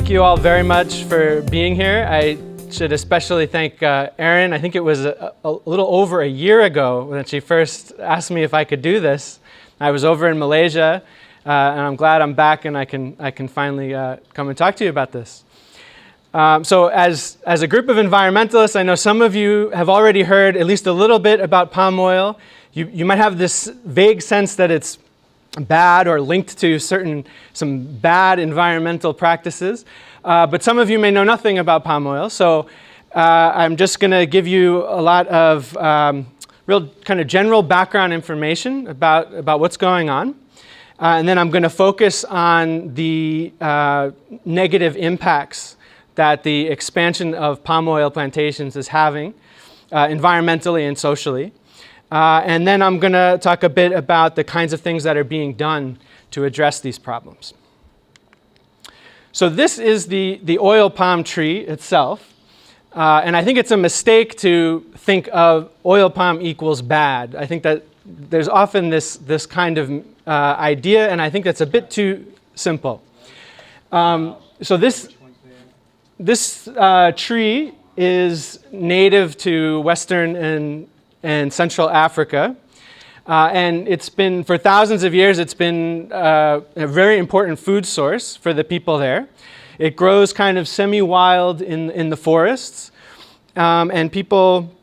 thank you all very much for being here. I should especially thank Erin. I think it was a little over a year ago when she first asked me if I could do this. I was over in Malaysia, and I'm glad I'm back and I can finally come and talk to you about this. So as a group of environmentalists, I know some of you have already heard at least a little bit about palm oil. You might have this vague sense that it's bad or linked to some bad environmental practices, but some of you may know nothing about palm oil. So I'm just going to give you a lot of real kind of general background information about what's going on. And then I'm going to focus on the negative impacts that the expansion of palm oil plantations is having environmentally and socially. And then I'm going to talk a bit about the kinds of things that are being done to address these problems. So this is the oil palm tree itself. And I think it's a mistake to think of oil palm equals bad. I think that there's often this kind of idea, and I think that's a bit too simple. So this tree is native to Western and Central Africa. And it's been, for thousands of years, it's been a very important food source for the people there. It grows kind of semi-wild in the forests. And people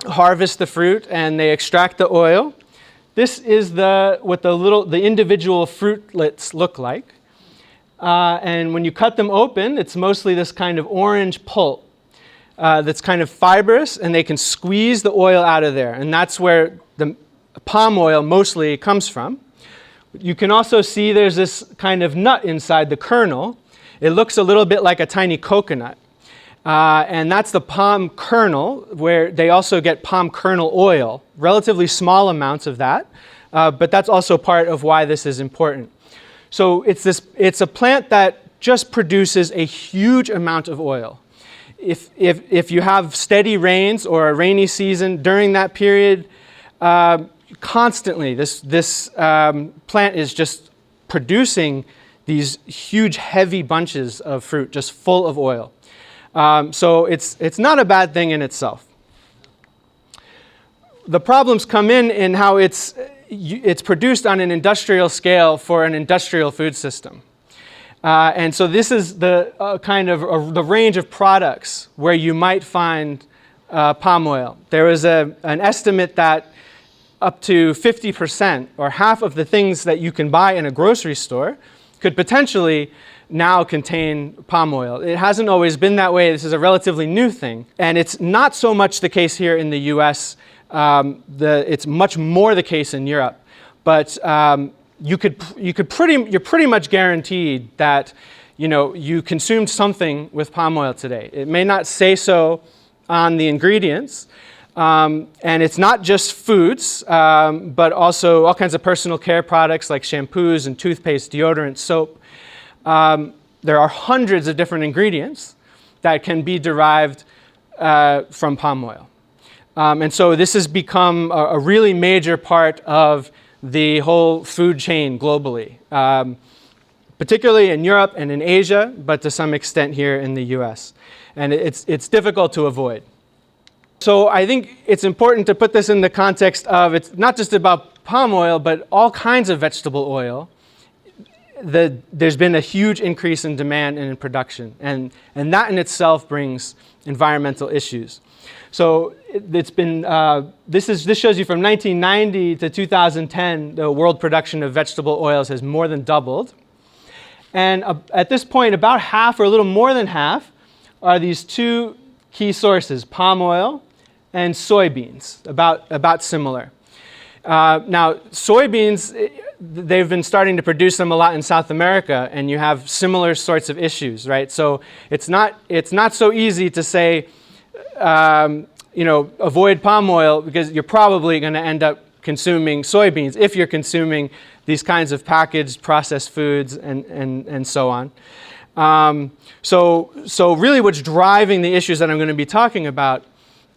harvest the fruit and they extract the oil. This is what the individual fruitlets look like. And when you cut them open, it's mostly this kind of orange pulp that's kind of fibrous, and they can squeeze the oil out of there. And that's where the palm oil mostly comes from. You can also see there's this kind of nut inside the kernel. It looks a little bit like a tiny coconut. And that's the palm kernel, where they also get palm kernel oil, relatively small amounts of that. But that's also part of why this is important. So it's a plant that just produces a huge amount of oil. If you have steady rains or a rainy season during that period, constantly this plant is just producing these huge heavy bunches of fruit just full of oil. So it's not a bad thing in itself. The problems come in how it's produced on an industrial scale for an industrial food system. And so this is the kind of the range of products where you might find palm oil. There was an estimate that up to 50% or half of the things that you can buy in a grocery store could potentially now contain palm oil. It hasn't always been that way. This is a relatively new thing. And it's not so much the case here in the US. It's much more the case in Europe. But you're pretty much guaranteed that you consumed something with palm oil today. It may not say so on the ingredients, and it's not just foods, but also all kinds of personal care products like shampoos and toothpaste, deodorant, soap. There are hundreds of different ingredients that can be derived from palm oil. And so this has become a really major part of the whole food chain globally, particularly in Europe and in Asia, but to some extent here in the US. And it's difficult to avoid. So I think it's important to put this in the context of it's not just about palm oil, but all kinds of vegetable oil. There's been a huge increase in demand and in production, and that in itself brings environmental issues. So it's been this shows you from 1990 to 2010, the world production of vegetable oils has more than doubled. And at this point, about half or a little more than half are these two key sources, palm oil and soybeans, about similar. Now, soybeans, they've been starting to produce them a lot in South America, and you have similar sorts of issues, right? So it's not so easy to say, avoid palm oil, because you're probably going to end up consuming soybeans if you're consuming these kinds of packaged processed foods and so on. So really what's driving the issues that I'm going to be talking about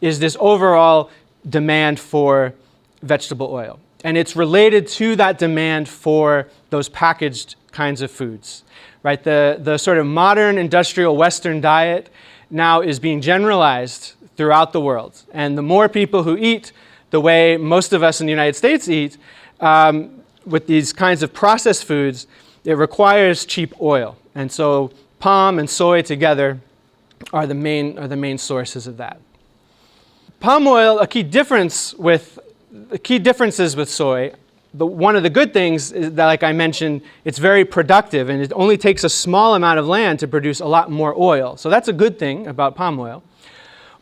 is this overall demand for vegetable oil. And it's related to that demand for those packaged kinds of foods, right? The sort of modern industrial Western diet now is being generalized throughout the world. And the more people who eat the way most of us in the United States eat, with these kinds of processed foods, it requires cheap oil. And so palm and soy together are the main sources of that. Palm oil, the key differences with soy, one of the good things is that, like I mentioned, it's very productive and it only takes a small amount of land to produce a lot more oil. So that's a good thing about palm oil.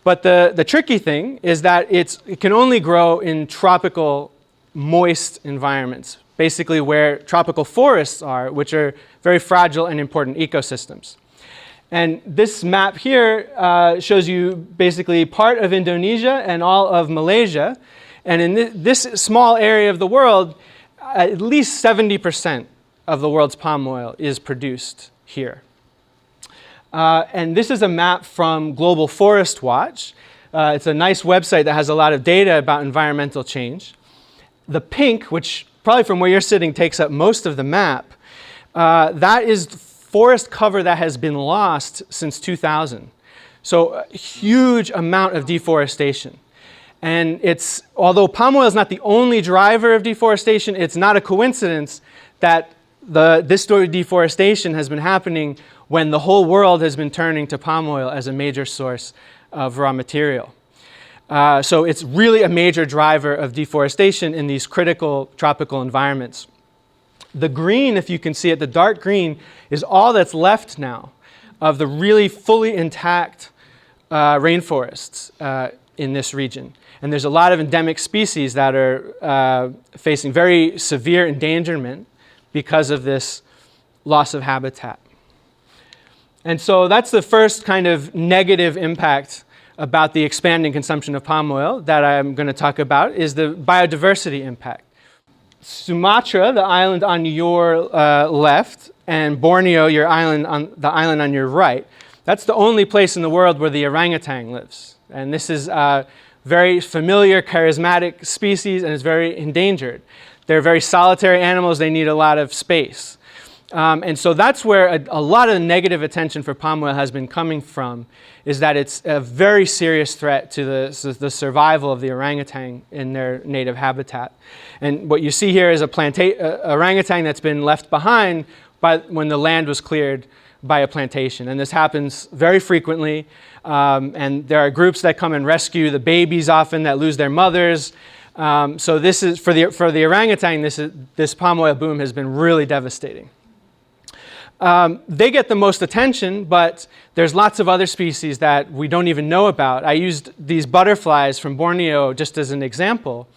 But the tricky thing is that it can only grow in tropical, moist environments, basically where tropical forests are, which are very fragile and important ecosystems. And this map here shows you basically part of Indonesia and all of Malaysia. And in this small area of the world, at least 70% of the world's palm oil is produced here. And this is a map from Global Forest Watch. It's a nice website that has a lot of data about environmental change. The pink, which probably from where you're sitting takes up most of the map, that is forest cover that has been lost since 2000. So a huge amount of deforestation. And although palm oil is not the only driver of deforestation, it's not a coincidence that this deforestation has been happening when the whole world has been turning to palm oil as a major source of raw material. So it's really a major driver of deforestation in these critical tropical environments. The green, if you can see it, the dark green, is all that's left now of the really fully intact rainforests in this region. And there's a lot of endemic species that are facing very severe endangerment because of this loss of habitat. And so that's the first kind of negative impact about the expanding consumption of palm oil that I'm going to talk about, is the biodiversity impact. Sumatra, the island on your left, and Borneo, the island on your right, that's the only place in the world where the orangutan lives. And this is a very familiar, charismatic species, and is very endangered. They're very solitary animals. They need a lot of space. And so that's where a lot of the negative attention for palm oil has been coming from, is that it's a very serious threat to the survival of the orangutan in their native habitat. And what you see here is a orangutan that's been left behind when the land was cleared by a plantation. And this happens very frequently. And there are groups that come and rescue the babies often that lose their mothers. So this is for the orangutan, this palm oil boom has been really devastating. They get the most attention, but there's lots of other species that we don't even know about. I used these butterflies from Borneo just as an example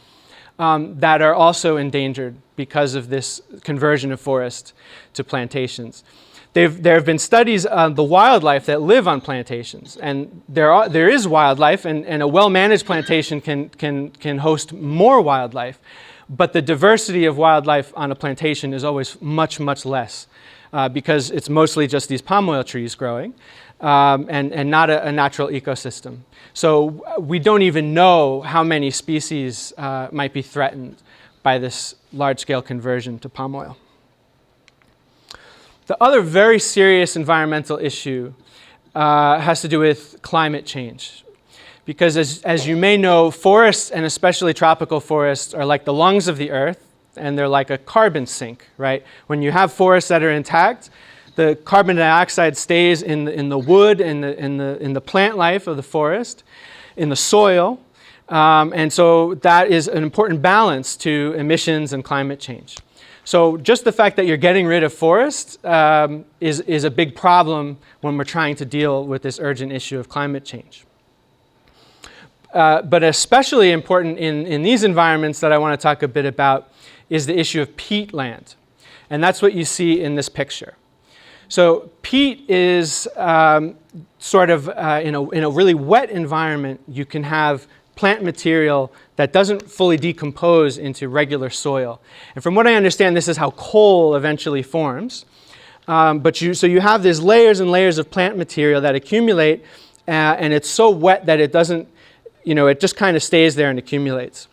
that are also endangered because of this conversion of forest to plantations. There have been studies on the wildlife that live on plantations, and there is wildlife, and a well-managed plantation can host more wildlife, but the diversity of wildlife on a plantation is always much, much less. Because it's mostly just these palm oil trees growing and not a natural ecosystem. So we don't even know how many species might be threatened by this large-scale conversion to palm oil. The other very serious environmental issue has to do with climate change. Because as you may know, forests, and especially tropical forests, are like the lungs of the earth. And they're like a carbon sink, right? When you have forests that are intact, the carbon dioxide stays in the wood, in the plant life of the forest, in the soil, and so that is an important balance to emissions and climate change. So just the fact that you're getting rid of forests is a big problem when we're trying to deal with this urgent issue of climate change. But especially important in these environments that I want to talk a bit about is the issue of peat land. And that's what you see in this picture. So peat is sort of, in a really wet environment, you can have plant material that doesn't fully decompose into regular soil. And from what I understand, this is how coal eventually forms. So you have these layers and layers of plant material that accumulate, and it's so wet that it doesn't, it just kind of stays there and accumulates.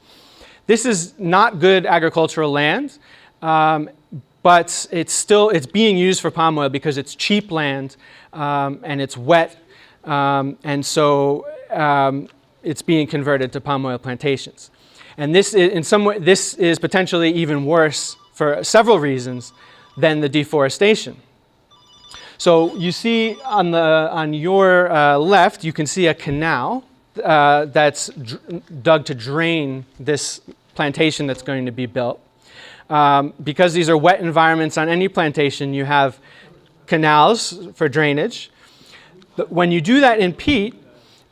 This is not good agricultural land, but it's being used for palm oil because it's cheap land and it's wet, and so it's being converted to palm oil plantations. And this is, in some way, this is potentially even worse for several reasons than the deforestation. So you see on your left, you can see a canal that's dug to drain this plantation that's going to be built. Because these are wet environments on any plantation, you have canals for drainage. But when you do that in peat,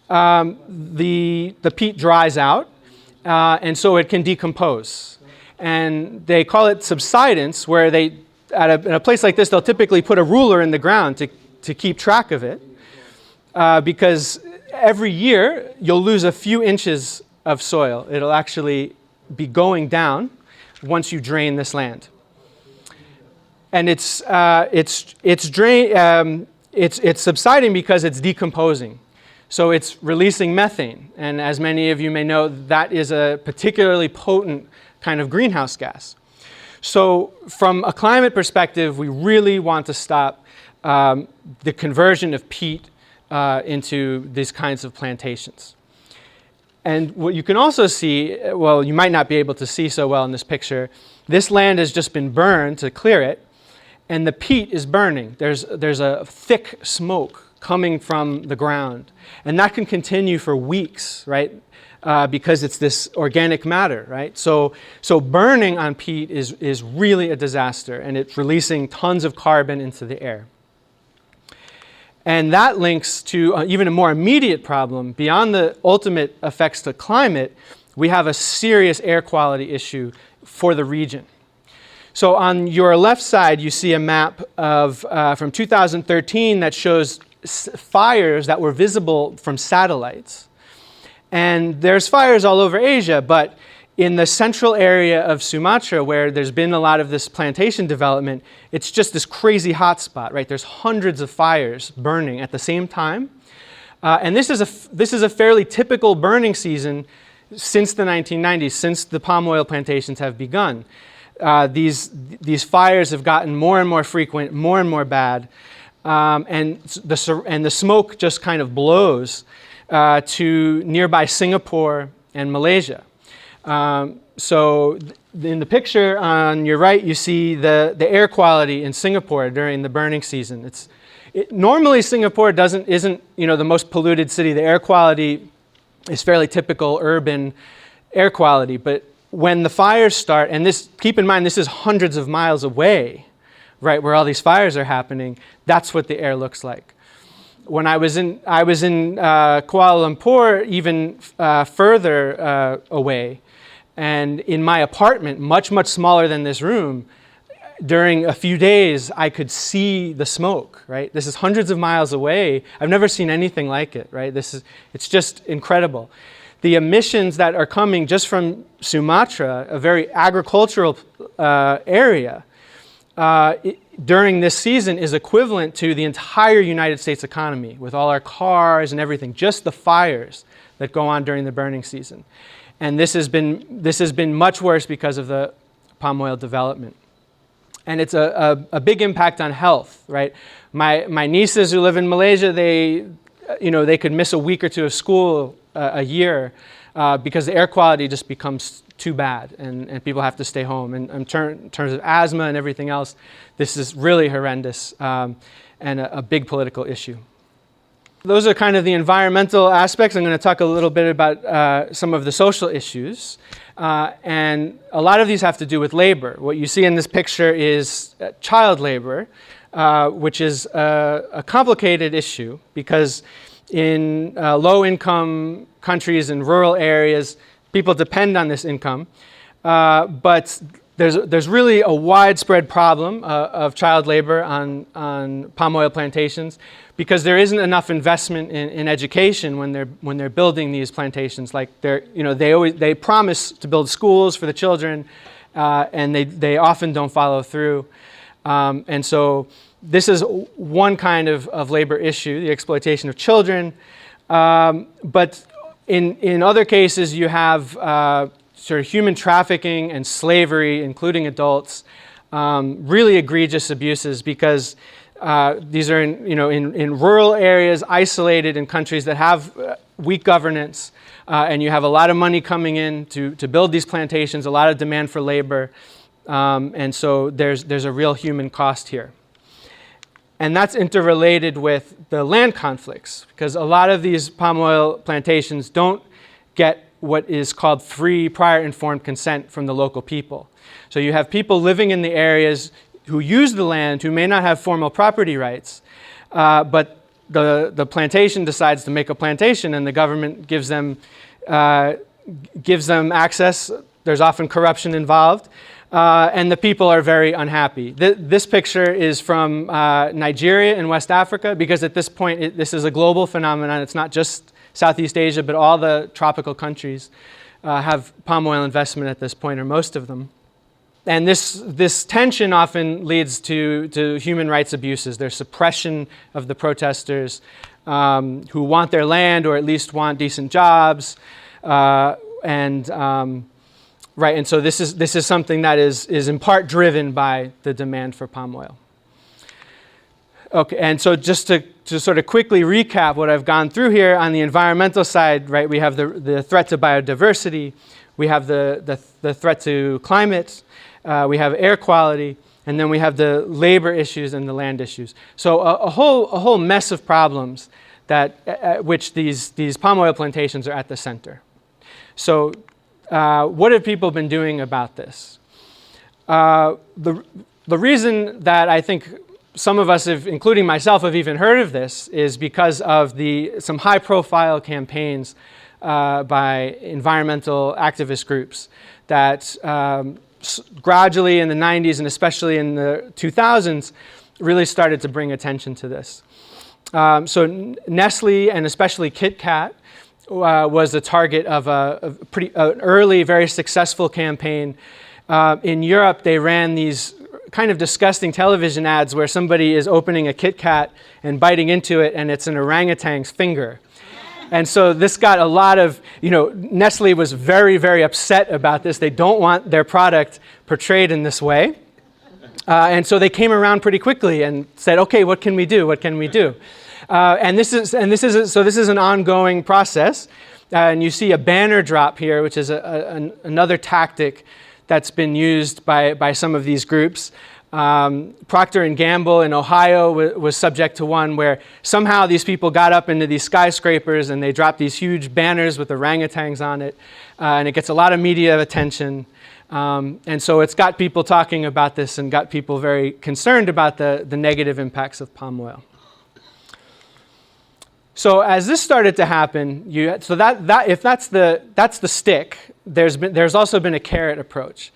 the peat dries out, and so it can decompose. And they call it subsidence, where they, in a place like this, they'll typically put a ruler in the ground to keep track of it, because every year you'll lose a few inches of soil. It'll actually be going down once you drain this land. And it's subsiding because it's decomposing. So it's releasing methane. And as many of you may know, that is a particularly potent kind of greenhouse gas. So from a climate perspective, we really want to stop the conversion of peat into these kinds of plantations. And what you can also see, well, you might not be able to see so well in this picture, this land has just been burned to clear it, and the peat is burning. There's a thick smoke coming from the ground, and that can continue for weeks, right? Because it's this organic matter, right? So burning on peat is really a disaster, and it's releasing tons of carbon into the air. And that links to even a more immediate problem. Beyond the ultimate effects to climate, we have a serious air quality issue for the region. So on your left side, you see a map of from 2013 that shows fires that were visible from satellites. And there's fires all over Asia, but in the central area of Sumatra, where there's been a lot of this plantation development, it's just this crazy hot spot, right? There's hundreds of fires burning at the same time. And this is a fairly typical burning season since the 1990s, since the palm oil plantations have begun. These fires have gotten more and more frequent, more and more bad, and the smoke just kind of blows to nearby Singapore and Malaysia. So in the picture on your right, you see the air quality in Singapore during the burning season. Normally Singapore isn't the most polluted city. The air quality is fairly typical urban air quality, but when the fires start, and keep in mind this is hundreds of miles away, right, where all these fires are happening, that's what the air looks like. When I was in Kuala Lumpur, even further away, and in my apartment, much, much smaller than this room, during a few days, I could see the smoke, right? This is hundreds of miles away. I've never seen anything like it, right? It's just incredible. The emissions that are coming just from Sumatra, a very agricultural area, during this season is equivalent to the entire United States economy, with all our cars and everything, just the fires that go on during the burning season. And this has been much worse because of the palm oil development. And it's a big impact on health, right? My nieces who live in Malaysia, they could miss a week or two of school a year because the air quality just becomes too bad, and people have to stay home. And in terms of asthma and everything else, this is really horrendous and a big political issue. Those are kind of the environmental aspects. I'm going to talk a little bit about some of the social issues. And a lot of these have to do with labor. What you see in this picture is child labor, which is a complicated issue because in low-income countries and rural areas, people depend on this income. But there's really a widespread problem of child labor on palm oil plantations because there isn't enough investment in education when they're building these plantations. Like they promise to build schools for the children, and they often don't follow through. And so this is one kind of labor issue, the exploitation of children. But in other cases, you have sort of human trafficking and slavery, including adults, really egregious abuses, because these are in rural areas, isolated in countries that have weak governance, and you have a lot of money coming in to build these plantations, a lot of demand for labor, and so there's a real human cost here. And that's interrelated with the land conflicts, because a lot of these palm oil plantations don't get what is called free prior informed consent from the local people. So you have people living in the areas who use the land who may not have formal property rights, but the plantation decides to make a plantation, and the government gives them access. There's often corruption involved. And the people are very unhappy. This picture is from Nigeria in West Africa, because at this point, this is a global phenomenon. It's not just Southeast Asia, but all the tropical countries have palm oil investment at this point, or most of them. And this tension often leads to human rights abuses. There's suppression of the protesters who want their land, or at least want decent jobs, Right, and so this is something that is in part driven by the demand for palm oil. Okay, and so just to sort of quickly recap what I've gone through here, on the environmental side, right, we have the threat to biodiversity, we have the threat to climate, we have air quality, and then we have the labor issues and the land issues. So a whole mess of problems at which these palm oil plantations are at the center. So what have people been doing about this? The reason that I think some of us, including myself, have even heard of this is because of some high-profile campaigns by environmental activist groups that gradually in the 90s and especially in the 2000s really started to bring attention to this. So Nestle, and especially Kit Kat, was the target of an early, very successful campaign. In Europe, they ran these kind of disgusting television ads where somebody is opening a Kit Kat and biting into it, and it's an orangutan's finger. And so this got a lot of, Nestle was very, very upset about this. They don't want their product portrayed in this way. And so they came around pretty quickly and said, okay, what can we do? What can we do? This is an ongoing process, and you see a banner drop here, which is another tactic that's been used by some of these groups. Procter & Gamble in Ohio was subject to one where somehow these people got up into these skyscrapers and they dropped these huge banners with orangutans on it, and it gets a lot of media attention. And so it's got people talking about this and got people very concerned about the negative impacts of palm oil. So as this started to happen, if that's the stick, there's also been a carrot approach,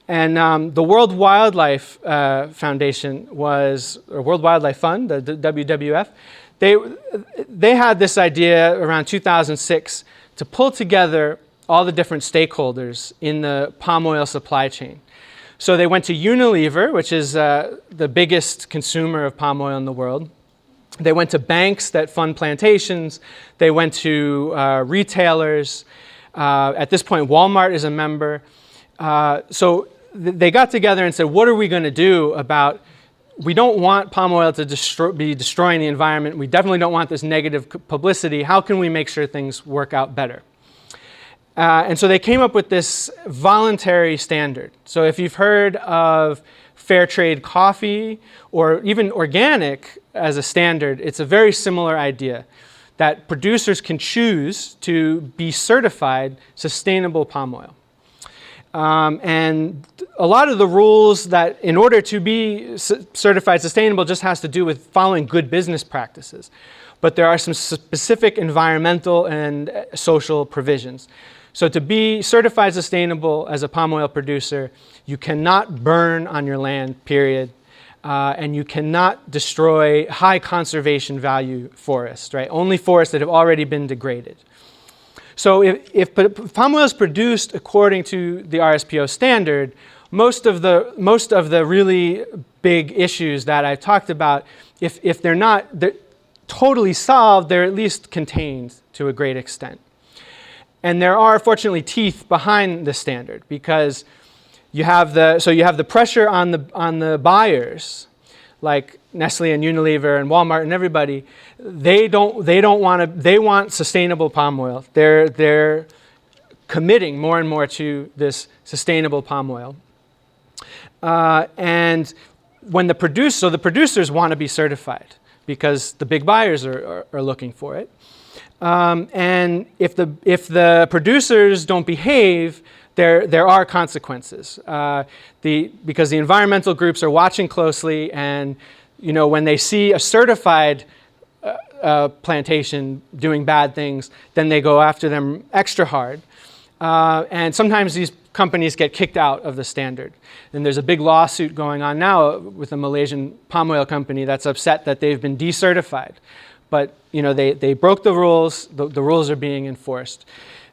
and the World Wildlife Foundation or World Wildlife Fund, the WWF, they had this idea around 2006 to pull together all the different stakeholders in the palm oil supply chain. So they went to Unilever, which is the biggest consumer of palm oil in the world. They went to banks that fund plantations. They went to retailers. At this point, Walmart is a member. So they got together and said, what are we going to do about, we don't want palm oil to be destroying the environment. We definitely don't want this negative publicity. How can we make sure things work out better? And so they came up with this voluntary standard. So if you've heard of fair trade coffee or even organic as a standard, it's a very similar idea that producers can choose to be certified sustainable palm oil. And a lot of the rules that in order to be certified sustainable just has to do with following good business practices. But there are some specific environmental and social provisions. So to be certified sustainable as a palm oil producer, you cannot burn on your land, period. And you cannot destroy high conservation value forests, right? Only forests that have already been degraded. So if palm oil is produced according to the RSPO standard, most of the really big issues that I talked about, if they're totally solved, they're at least contained to a great extent. And there are, fortunately, teeth behind the standard, because you have the pressure on the buyers, like Nestle and Unilever and Walmart and everybody. They want sustainable palm oil. They're committing more and more to this sustainable palm oil. And when the producers want to be certified, because the big buyers are looking for it. And if the producers don't behave, there are consequences. Because the environmental groups are watching closely, and when they see a certified plantation doing bad things, then they go after them extra hard. And sometimes these companies get kicked out of the standard. And there's a big lawsuit going on now with a Malaysian palm oil company that's upset that they've been decertified. But they broke the rules. The rules are being enforced.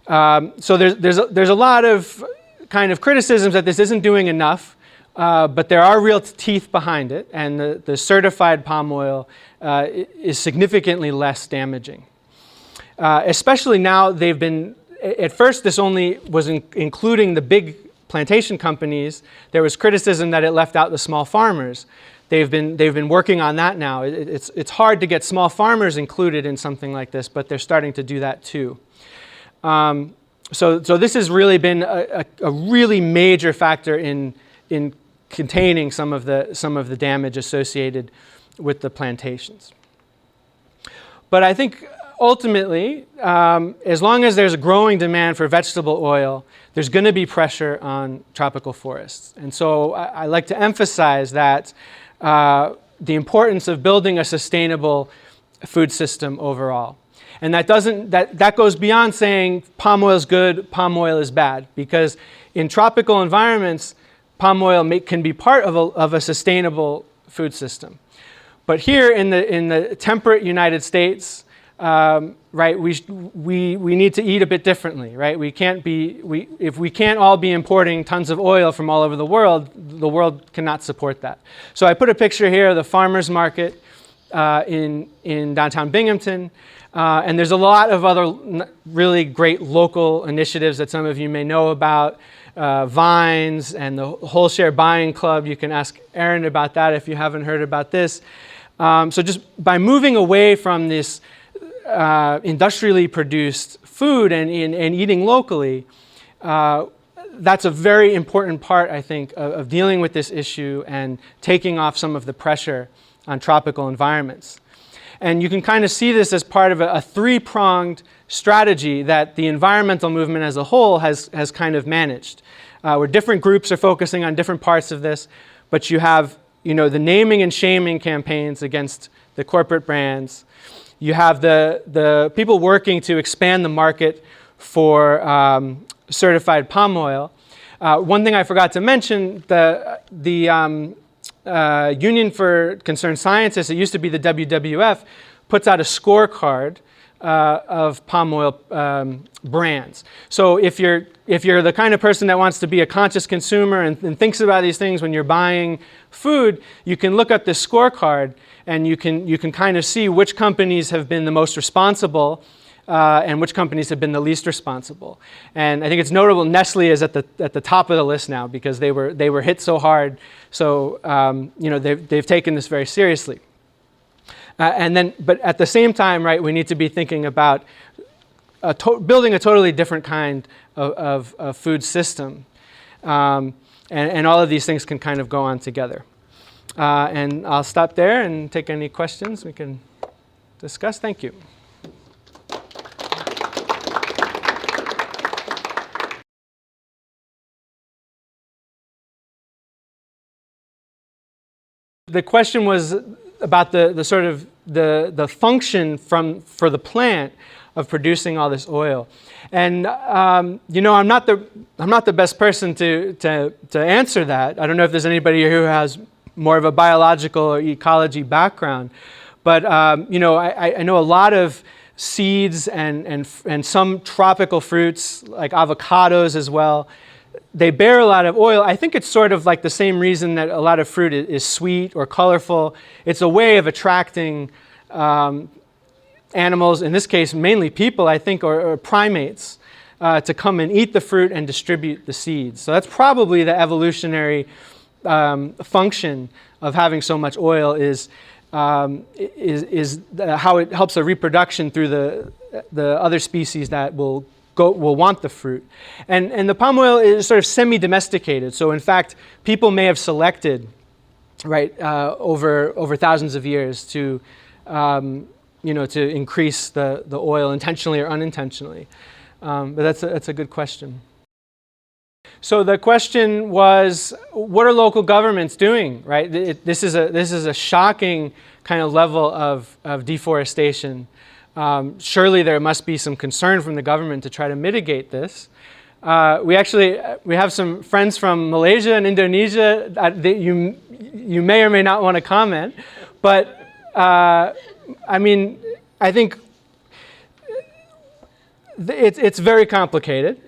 So there's a lot of kind of criticisms that this isn't doing enough, but there are real teeth behind it, and the certified palm oil is significantly less damaging. Especially now, they've been. At first, this only was including the big plantation companies. There was criticism that it left out the small farmers. They've been working on that now. It's hard to get small farmers included in something like this, but they're starting to do that too. So this has really been a really major factor in containing some of the damage associated with the plantations. But I think ultimately, as long as there's a growing demand for vegetable oil, there's going to be pressure on tropical forests. And so I like to emphasize that the importance of building a sustainable food system overall. And that goes beyond saying palm oil is good, palm oil is bad, because in tropical environments, palm oil can be part of a sustainable food system. But here in the temperate United States, right, we need to eat a bit differently, right? If we can't all be importing tons of oil from all over the world cannot support that. So I put a picture here of the farmers market in downtown Binghamton, and there's a lot of other really great local initiatives that some of you may know about, Vines and the Whole Share Buying Club. You can ask Aaron about that if you haven't heard about this. So just by moving away from this industrially produced food and eating locally, that's a very important part, I think, of dealing with this issue and taking off some of the pressure on tropical environments. And you can kind of see this as part of a three-pronged strategy that the environmental movement as a whole has kind of managed, where different groups are focusing on different parts of this, but you have the naming and shaming campaigns against the corporate brands. You have the people working to expand the market for certified palm oil. One thing I forgot to mention, the Union for Concerned Scientists, it used to be the WWF, puts out a scorecard of palm oil brands. So if you're the kind of person that wants to be a conscious consumer and thinks about these things when you're buying food, you can look up this scorecard and you can kind of see which companies have been the most responsible and which companies have been the least responsible. And I think it's notable Nestle is at the top of the list now because they were hit so hard. So they've taken this very seriously. But at the same time, right, we need to be thinking about building a totally different kind of food system. And all of these things can kind of go on together. And I'll stop there and take any questions we can discuss. Thank you. The question was about the sort of the function for the plant of producing all this oil, and I'm not the best person to answer that. I don't know if there's anybody here who has more of a biological or ecology background, but I know a lot of seeds and some tropical fruits like avocados as well. They bear a lot of oil. I think it's sort of like the same reason that a lot of fruit is sweet or colorful. It's a way of attracting animals, in this case mainly people, I think, or primates, to come and eat the fruit and distribute the seeds. So that's probably the evolutionary function of having so much oil is how it helps the reproduction through the other species that will want the fruit. And the palm oil is sort of semi-domesticated. So in fact, people may have selected, right, over thousands of years to to increase the oil intentionally or unintentionally. But that's a good question. So the question was, what are local governments doing, right? This is a shocking kind of level of deforestation. Surely there must be some concern from the government to try to mitigate this. We have some friends from Malaysia and Indonesia that you may or may not want to comment, but I mean, I think it's very complicated.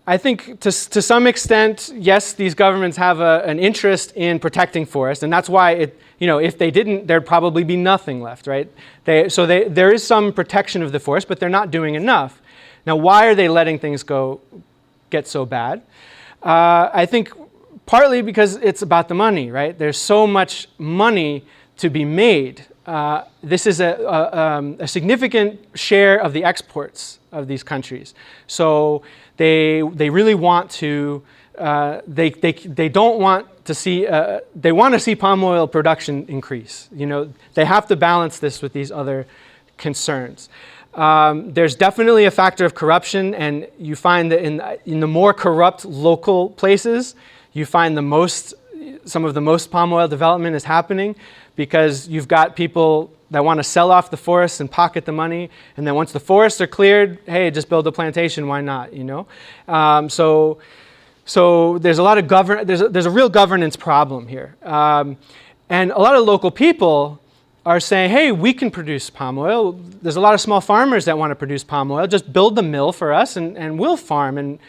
I think to some extent, yes, these governments have an interest in protecting forests, and that's why if they didn't, there'd probably be nothing left, right? There is some protection of the forest, but they're not doing enough. Now, why are they letting things get so bad? I think partly because it's about the money, right? There's so much money to be made. This is a significant share of the exports of these countries. So they really want to. They don't want to see. They want to see palm oil production increase. They have to balance this with these other concerns. There's definitely a factor of corruption, and you find that in the more corrupt local places, you find some of the most palm oil development is happening, because you've got people that want to sell off the forests and pocket the money, and then once the forests are cleared, hey, just build a plantation, why not? So there's a lot of there's a real governance problem here, and a lot of local people are saying, hey, we can produce palm oil. There's a lot of small farmers that want to produce palm oil. Just build the mill for us, and we'll farm, and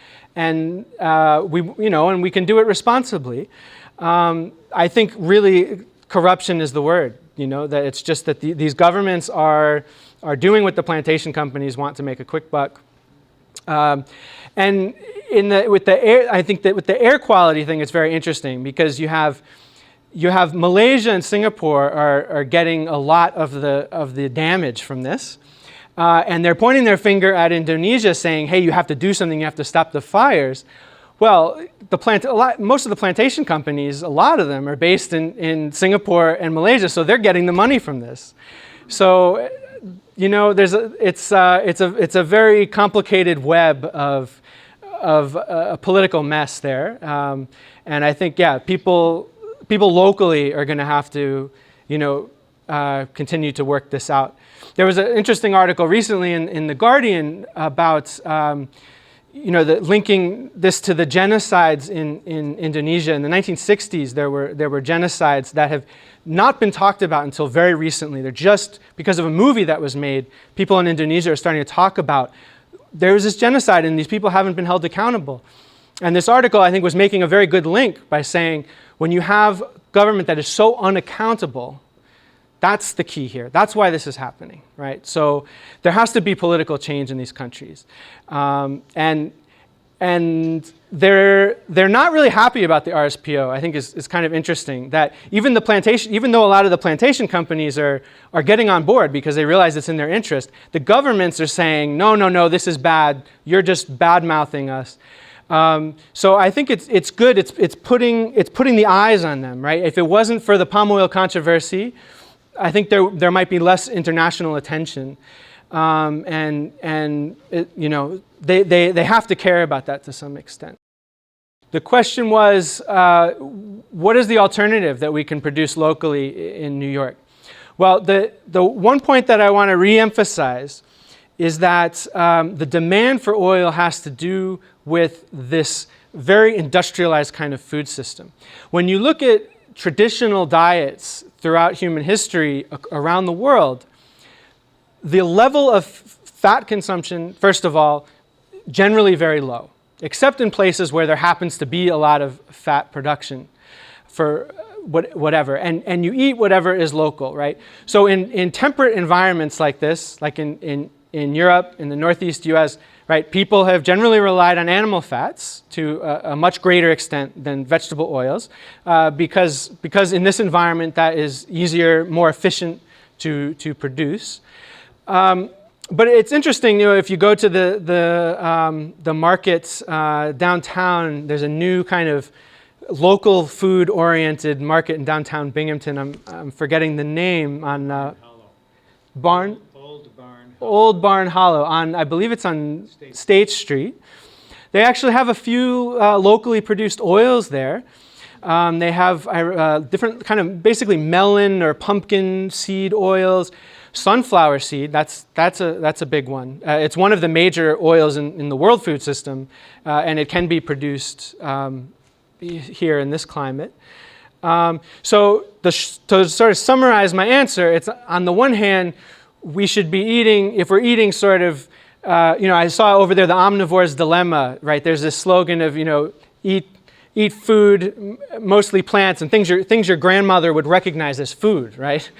we can do it responsibly. I think really corruption is the word. That it's just that these governments are doing what the plantation companies want to make a quick buck. And with the air, I think that with the air quality thing, it's very interesting, because you have Malaysia and Singapore are getting a lot of the damage from this, and they're pointing their finger at Indonesia, saying, "Hey, you have to do something. You have to stop the fires." Well, most of the plantation companies, a lot of them are based in Singapore and Malaysia, so they're getting the money from this. So, it's a very complicated web of a political mess there, and I think people locally are going to have to, continue to work this out. There was an interesting article recently in The Guardian about, linking this to the genocides in Indonesia. In the 1960s, there were genocides that have not been talked about until very recently. They're just because of a movie that was made, people in Indonesia are starting to talk about, there was this genocide and these people haven't been held accountable. And this article, I think, was making a very good link by saying, when you have government that is so unaccountable, that's the key here. That's why this is happening, right? So there has to be political change in these countries. And they're not really happy about the RSPO. I think is kind of interesting that even though a lot of the plantation companies are getting on board because they realize it's in their interest, the governments are saying, no, this is bad. You're just bad-mouthing us. So I think it's good. It's putting the eyes on them, right? If it wasn't for the palm oil controversy, I think there might be less international attention, they have to care about that to some extent. The question was, what is the alternative that we can produce locally in New York? Well, the one point that I want to re-emphasize is that the demand for oil has to do with this very industrialized kind of food system. When you look at traditional diets throughout human history around the world, the level of fat consumption, first of all, generally very low, except in places where there happens to be a lot of fat production for whatever, and you eat whatever is local, right? So in temperate environments like this, like in in Europe, in the Northeast US, right, people have generally relied on animal fats to a much greater extent than vegetable oils because in this environment that is easier, more efficient to produce. But it's interesting, if you go to the markets downtown, there's a new kind of local food-oriented market in downtown Binghamton. I'm forgetting the name on Old Barn Hollow on, I believe it's on State Street. They actually have a few locally produced oils there. They have different kind of basically melon or pumpkin seed oils. Sunflower seed, that's a big one. It's one of the major oils in the world food system, and it can be produced here in this climate. So to sort of summarize my answer, it's on the one hand, we should be eating, if we're eating sort of, I saw over there the omnivore's dilemma, right? There's this slogan of, eat food, mostly plants, and things your grandmother would recognize as food, right?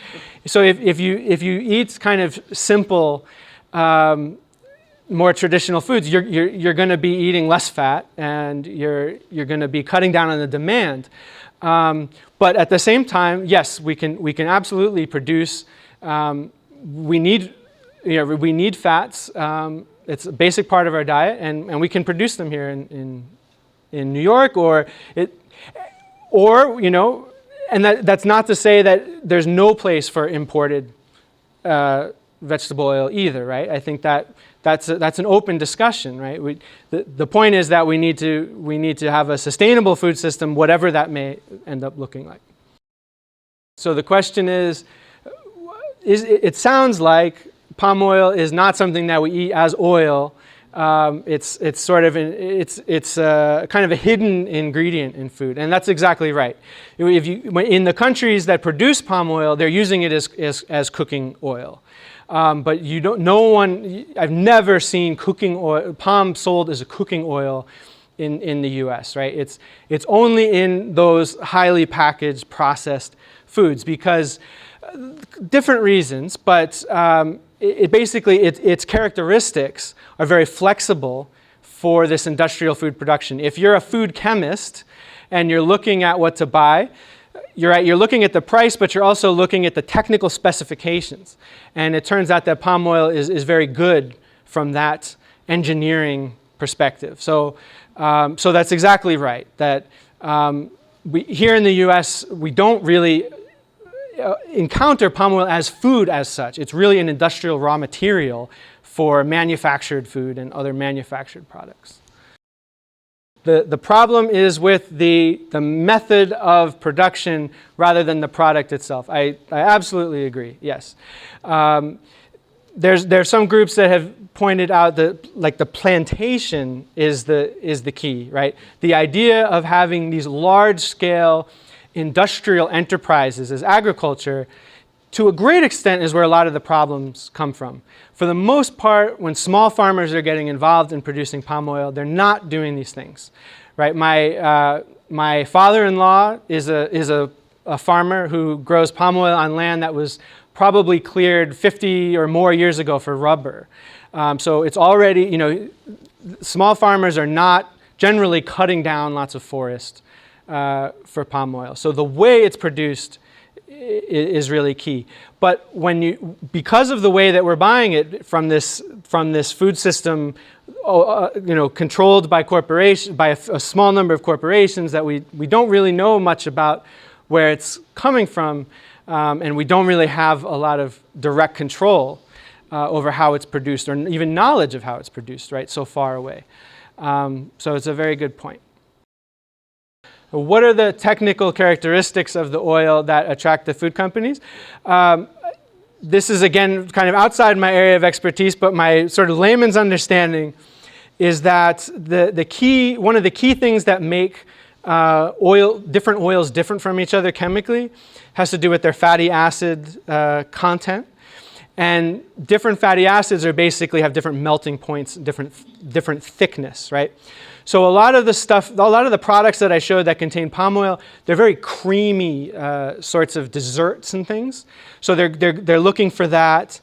So if you eat kind of simple, more traditional foods, you're going to be eating less fat, and you're going to be cutting down on the demand. But at the same time, yes, we can absolutely produce. We need fats. It's a basic part of our diet, and we can produce them here in New York, and that's not to say that there's no place for imported vegetable oil either, right? I think that's an open discussion, right? The point is that we need to have a sustainable food system, whatever that may end up looking like. So the question is it sounds like palm oil is not something that we eat as oil. It's sort of kind of a hidden ingredient in food, and that's exactly right. In the countries that produce palm oil, they're using it as cooking oil. But I've never seen cooking oil, palm sold as a cooking oil in the U.S. Right? It's only in those highly packaged processed foods because different reasons, but its characteristics are very flexible for this industrial food production. If you're a food chemist and you're looking at what to buy, you're looking at the price, but you're also looking at the technical specifications. And it turns out that palm oil is very good from that engineering perspective. So that's exactly right. That here in the U.S., we don't really encounter palm oil as food as such. It's really an industrial raw material for manufactured food and other manufactured products. The problem is with the method of production rather than the product itself. I absolutely agree, yes. There's some groups that have pointed out that like the plantation is the key, right? The idea of having these large-scale industrial enterprises as agriculture, to a great extent, is where a lot of the problems come from. For the most part, when small farmers are getting involved in producing palm oil, they're not doing these things, right? My father-in-law is a farmer who grows palm oil on land that was probably cleared 50 or more years ago for rubber. So it's already, small farmers are not generally cutting down lots of forest for palm oil. So the way it's produced is really key. But because of the way that we're buying it from this food system, controlled by a small number of corporations that we don't really know much about where it's coming from, and we don't really have a lot of direct control over how it's produced, or even knowledge of how it's produced, right? So far away. So it's a very good point. What are the technical characteristics of the oil that attract the food companies? This is, again, kind of outside my area of expertise, but my sort of layman's understanding is that one of the key things that make different oils different from each other chemically has to do with their fatty acid content. And different fatty acids basically have different melting points, different thickness, right? So a lot of the products that I showed that contain palm oil, they're very creamy sorts of desserts and things. So they're looking for that.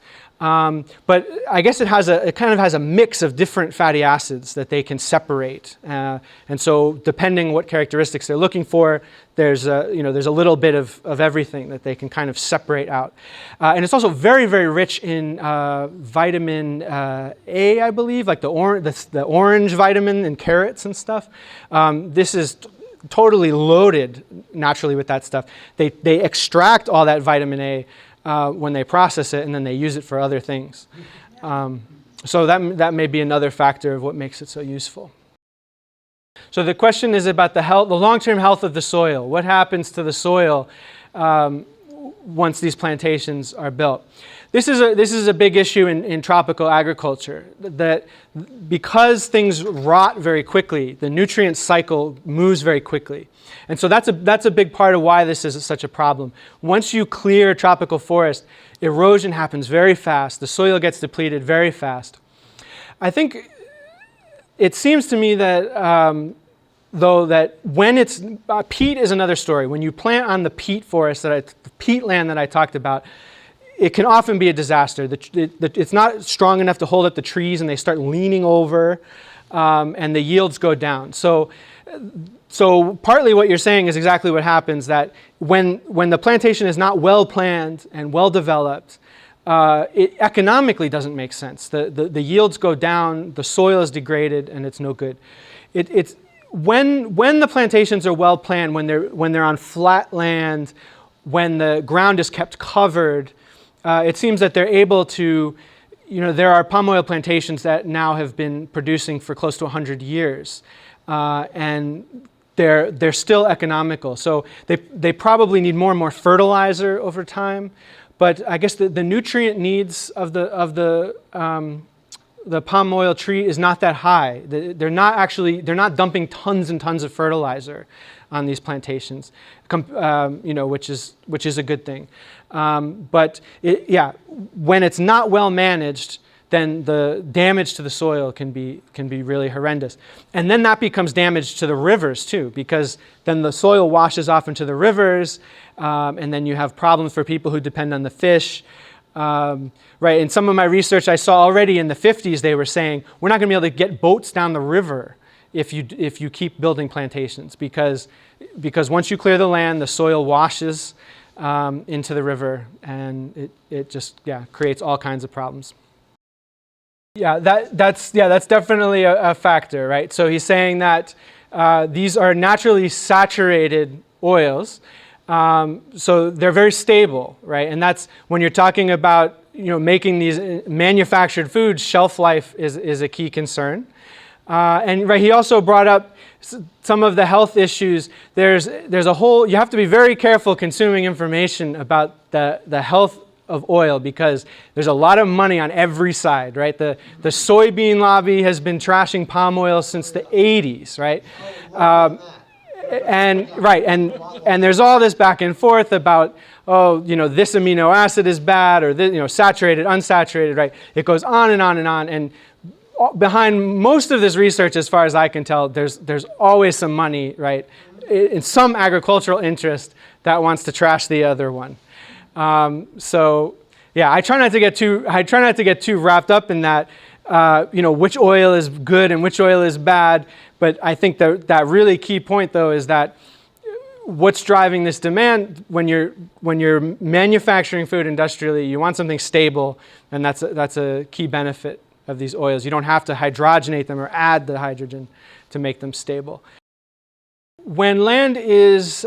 But I guess it kind of has a mix of different fatty acids that they can separate. And so depending what characteristics they're looking for, there's a little bit of everything that they can kind of separate out. And it's also very, very rich in vitamin A, I believe, like the orange vitamin in carrots and stuff. This is totally loaded naturally with that stuff. They extract all that vitamin A when they process it, and then they use it for other things. So that may be another factor of what makes it so useful. So the question is about the long-term health of the soil. What happens to the soil once these plantations are built? This is a big issue in tropical agriculture, that because things rot very quickly, the nutrient cycle moves very quickly. And so that's a big part of why this is such a problem. Once you clear tropical forest, erosion happens very fast. The soil gets depleted very fast. I think it seems to me that though that when it's peat is another story. When you plant on the peat forest, the peat land that I talked about, it can often be a disaster. It's not strong enough to hold up the trees, and they start leaning over, and the yields go down. So partly what you're saying is exactly what happens, that when the plantation is not well planned and well developed, it economically doesn't make sense. The yields go down, the soil is degraded, and it's no good. It's when the plantations are well planned, when they're on flat land, when the ground is kept covered, it seems that they're able to, there are palm oil plantations that now have been producing for close to 100 years, and they're still economical. So they probably need more and more fertilizer over time, but I guess the nutrient needs of the palm oil tree is not that high. They're not dumping tons and tons of fertilizer on these plantations, which is a good thing. But when it's not well managed, then the damage to the soil can be really horrendous. And then that becomes damage to the rivers too, because then the soil washes off into the rivers, and then you have problems for people who depend on the fish. Right, in some of my research I saw already in the 50s, they were saying, we're not going to be able to get boats down the river if you keep building plantations, because once you clear the land, the soil washes into the river, and it just creates all kinds of problems. That's definitely a factor, right? So he's saying that these are naturally saturated oils, so they're very stable, right? And that's when you're talking about making these manufactured foods, shelf life is a key concern. And right, he also brought up some of the health issues. There's a whole, you have to be very careful consuming information about the health of oil, because there's a lot of money on every side, right? The soybean lobby has been trashing palm oil since the 80s, right? And there's all this back and forth about, this amino acid is bad, or this, saturated, unsaturated, right? It goes on and on and on. And behind most of this research, as far as I can tell, there's always some money, right, in some agricultural interest that wants to trash the other one. I try not to get too wrapped up in that, which oil is good and which oil is bad. But I think that really key point, though, is that what's driving this demand when you're manufacturing food industrially, you want something stable, and that's a key benefit of these oils. You don't have to hydrogenate them or add the hydrogen to make them stable. When land is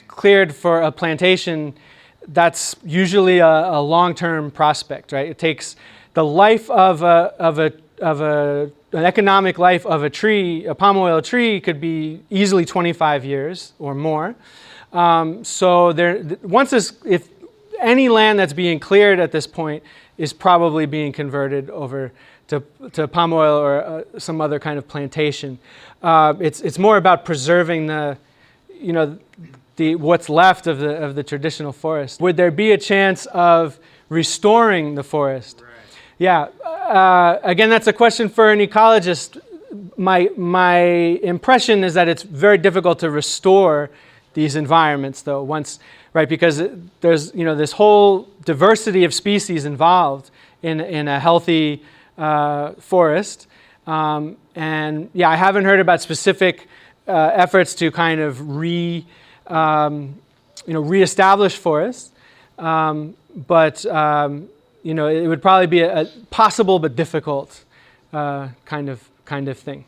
cleared for a plantation, that's usually a long-term prospect, right? It takes the life of an economic life of a tree, a palm oil tree, could be easily 25 years or more. If any land that's being cleared at this point is probably being converted over to palm oil or some other kind of plantation. It's more about preserving what's left of the traditional forest. Would there be a chance of restoring the forest? Right. Yeah. Again, that's a question for an ecologist. My impression is that it's very difficult to restore these environments, though, once, right, because there's, this whole diversity of species involved in a healthy forest. And yeah, I haven't heard about specific efforts to kind of reestablish forests, but it would probably be a possible but difficult kind of thing.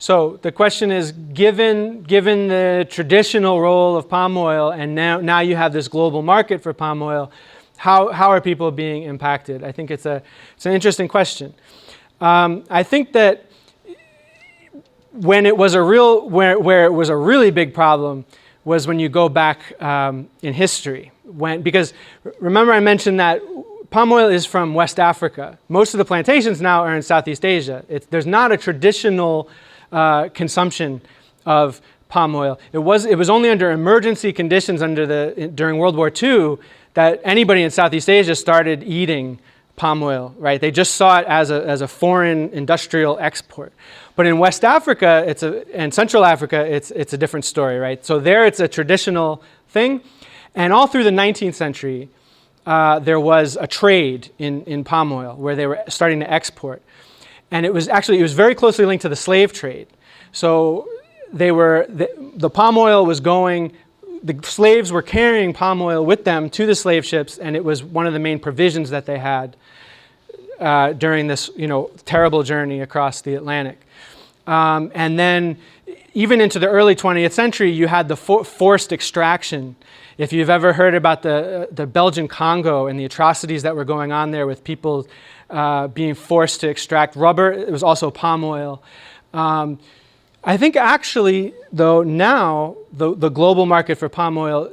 So the question is, given the traditional role of palm oil, and now you have this global market for palm oil, how are people being impacted? I think it's an interesting question. I think that when it was where it was a really big problem was when you go back in history. Because remember I mentioned that palm oil is from West Africa. Most of the plantations now are in Southeast Asia. There's not a traditional consumption of palm oil. It was only under emergency conditions during World War II that anybody in Southeast Asia started eating palm oil, right? They just saw it as a foreign industrial export. But in West Africa, and Central Africa, it's a different story, right? So there it's a traditional thing. And all through the 19th century, there was a trade in palm oil where they were starting to export. And it was very closely linked to the slave trade. So the palm oil was going, the slaves were carrying palm oil with them to the slave ships, and it was one of the main provisions that they had during this, terrible journey across the Atlantic. And then even into the early 20th century, you had the forced extraction. If you've ever heard about the Belgian Congo and the atrocities that were going on there with people being forced to extract rubber, it was also palm oil. I think actually, though, now the global market for palm oil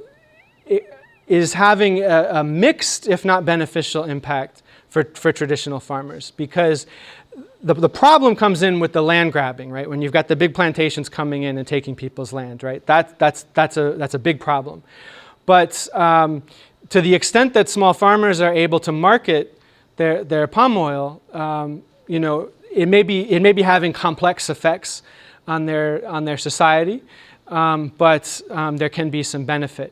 is having a mixed, if not beneficial, impact for traditional farmers, because the problem comes in with the land grabbing, right? When you've got the big plantations coming in and taking people's land, right? That's a big problem. But to the extent that small farmers are able to market their palm oil, it may be having complex effects on their society, but there can be some benefit.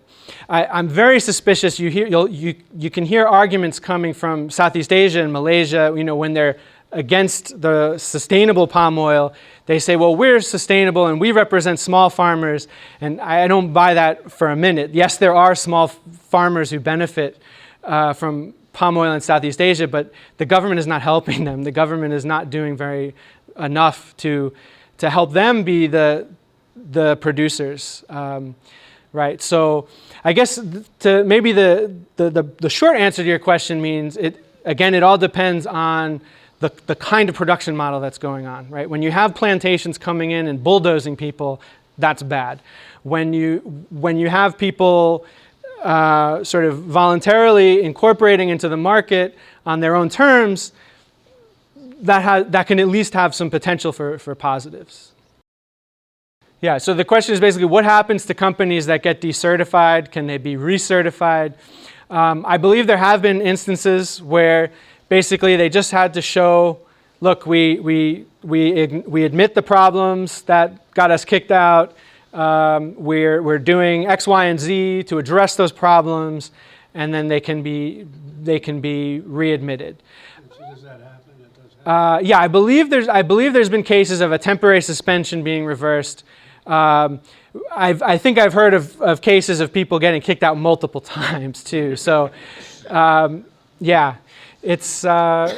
I'm very suspicious. You can hear arguments coming from Southeast Asia and Malaysia. When they're against the sustainable palm oil, they say, well, we're sustainable and we represent small farmers. And I don't buy that for a minute. Yes, there are small farmers who benefit from palm oil in Southeast Asia, but the government is not helping them. The government is not doing very enough to help them be the producers, right? So I guess maybe the short answer to your question means it all depends on the kind of production model that's going on, right? When you have plantations coming in and bulldozing people, that's bad. When you have people sort of voluntarily incorporating into the market on their own terms, that can at least have some potential for positives. Yeah, so the question is basically what happens to companies that get decertified? Can they be recertified? I believe there have been instances where basically they just had to show, look, we admit the problems that got us kicked out. We're doing X, Y, and Z to address those problems, and then they can be readmitted. So does that happen? It does happen? Yeah, I believe there's been cases of a temporary suspension being reversed. I think I've heard of cases of people getting kicked out multiple times too. So, yeah, it's a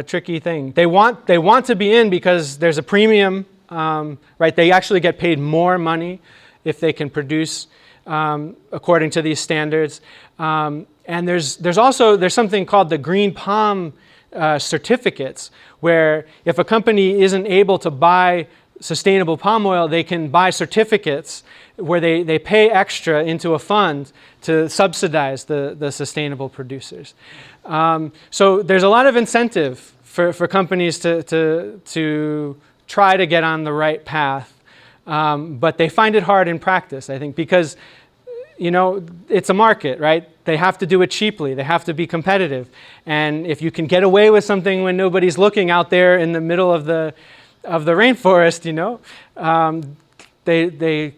tricky thing. They want to be in because there's a premium, right? They actually get paid more money if they can produce according to these standards. And there's something called the green palm certificates, where if a company isn't able to buy sustainable palm oil, they can buy certificates where they pay extra into a fund to subsidize the sustainable producers. So there's a lot of incentive for companies to try to get on the right path, but they find it hard in practice, I think, because it's a market, right? They have to do it cheaply. They have to be competitive. And if you can get away with something when nobody's looking out there in the middle of the rainforest, they're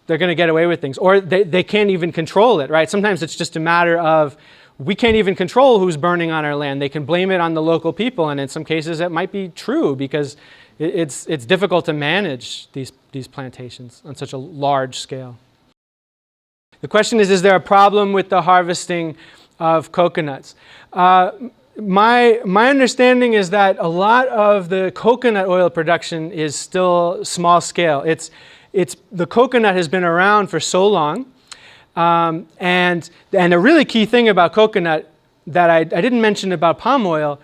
going to get away with things, or they can't even control it, right? Sometimes it's just a matter of we can't even control who's burning on our land. They can blame it on the local people, and in some cases it might be true because it's difficult to manage these plantations on such a large scale. The question is there a problem with the harvesting of coconuts? My understanding is that a lot of the coconut oil production is still small scale. The coconut has been around for so long, and a really key thing about coconut that I didn't mention about palm oil,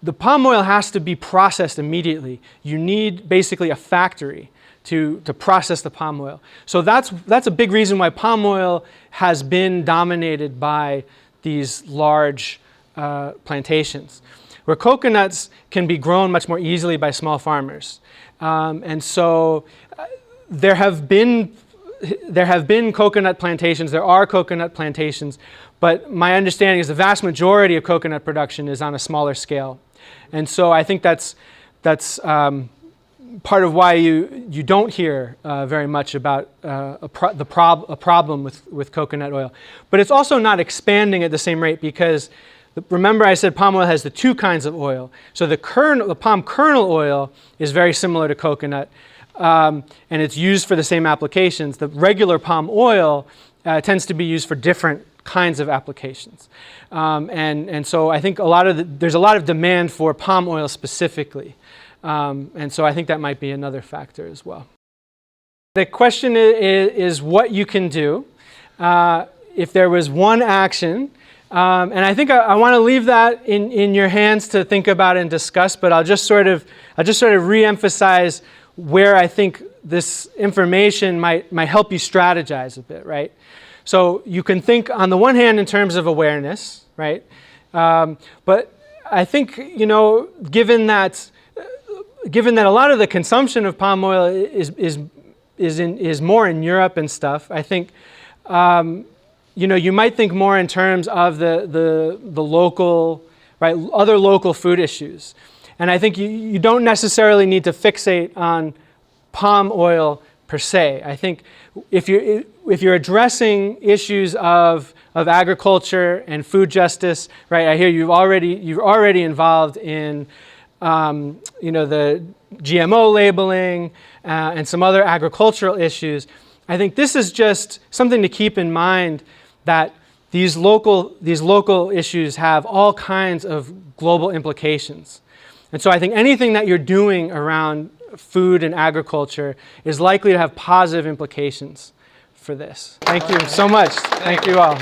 the palm oil has to be processed immediately. You need basically a factory to process the palm oil. So that's a big reason why palm oil has been dominated by these large plantations, where coconuts can be grown much more easily by small farmers. And so there have been coconut plantations, there are coconut plantations, but my understanding is the vast majority of coconut production is on a smaller scale. And so I think that's part of why you don't hear very much about a problem with coconut oil. But it's also not expanding at the same rate because, remember I said palm oil has the two kinds of oil. So the palm kernel oil is very similar to coconut, and it's used for the same applications. The regular palm oil tends to be used for different kinds of applications. And so I think there's a lot of demand for palm oil specifically. And so I think that might be another factor as well. The question is what you can do if there was one action. And I think I want to leave that in your hands to think about and discuss, but I'll just sort of re-emphasize where I think this information might help you strategize a bit, right? So you can think on the one hand in terms of awareness, right? But I think, given that a lot of the consumption of palm oil is more in Europe and stuff, I think you might think more in terms of the local, right, other local food issues. And I think you don't necessarily need to fixate on palm oil per se. I think if you're addressing issues of agriculture and food justice, right? I hear you're already involved in the GMO labeling and some other agricultural issues. I think this is just something to keep in mind, that these local issues have all kinds of global implications. And so I think anything that you're doing around food and agriculture is likely to have positive implications for this. Thank you so much. Thank you all.